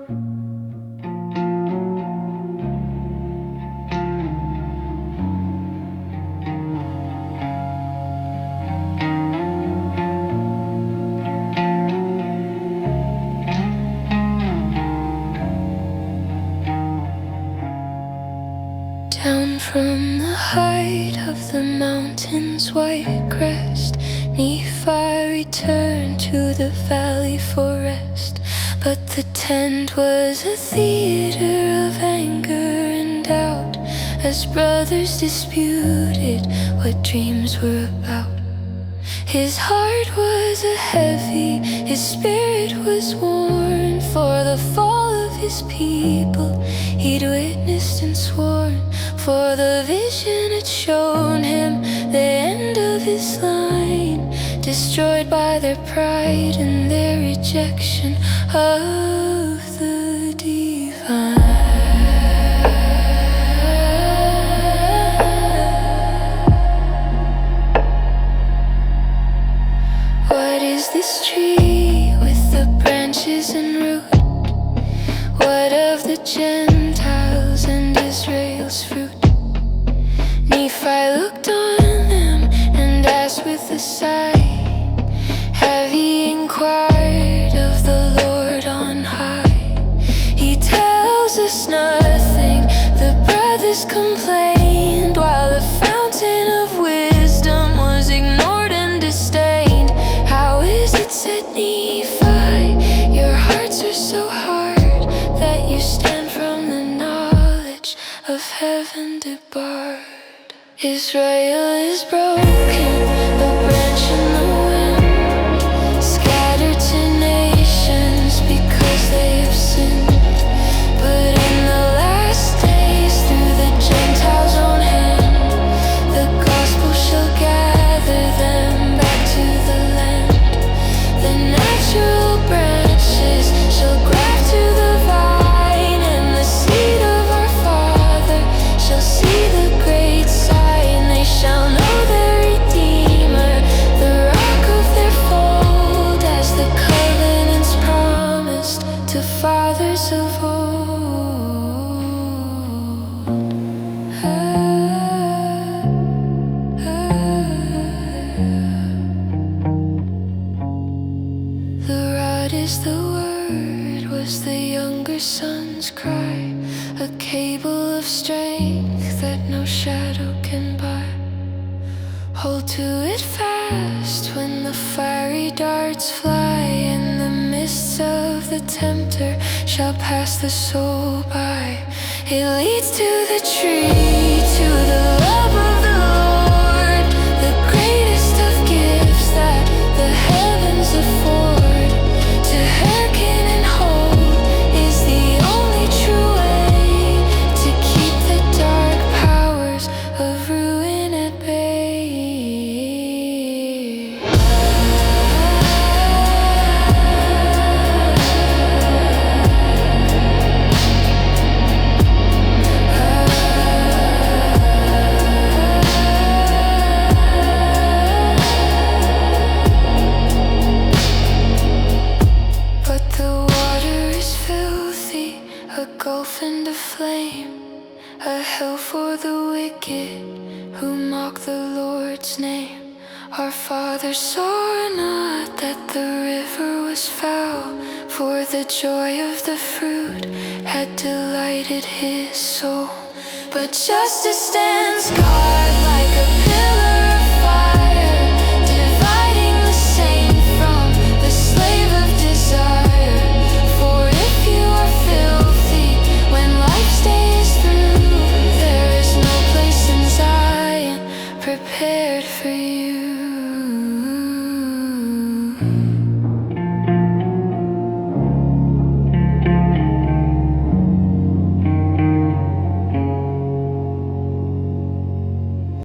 Down from the height of the mountain's white crest, Nephi returned to the valley for rest. But the tent was a theater of anger and doubt, as brothers disputed what dreams were about. His heart was heavy, his spirit was worn, for the fall of his people he'd witnessed and sworn. For the vision had shown him the end of his line, destroyed by their pride and their rejection of the divine. What is this tree with the branches and root? What of the Gentiles and Israel's fruit? Nephi looked on them and asked with a sigh, have ye inquired of the Lord on high? He tells us nothing, the brothers complained, while the fountain of wisdom was ignored and disdained. How is it, said Nephi, your hearts are so hard, that you stand from the knowledge of heaven debarred? Israel is broken, a branch in the wind, scattered to nations because they have sinned. But in the last days, through the Gentiles' own hand, the gospel shall gather them back to the land. The natural branches shall graft to the vine, and the seed of our Father shall see the great sign. They shall know their Redeemer, the rock of their fold, as the covenants promised to fathers of old. The rod is the word, was the younger son's cry, a cable of strength that no shadow can bar. Hold to it fast when the fiery darts fly, and the mists of the tempter shall pass the soul by. It leads to the tree, to the love of the Lord, the greatest of gifts that the heavens afford. To hearken and hold is the only true way to keep the dark powers of ruin at bay. But the water is filthy, a gulf and a flame, a hell for the wicked who mock the Lord's name. Our father saw not that the river was foul, for the joy of the fruit had delighted his soul. But justice stands guard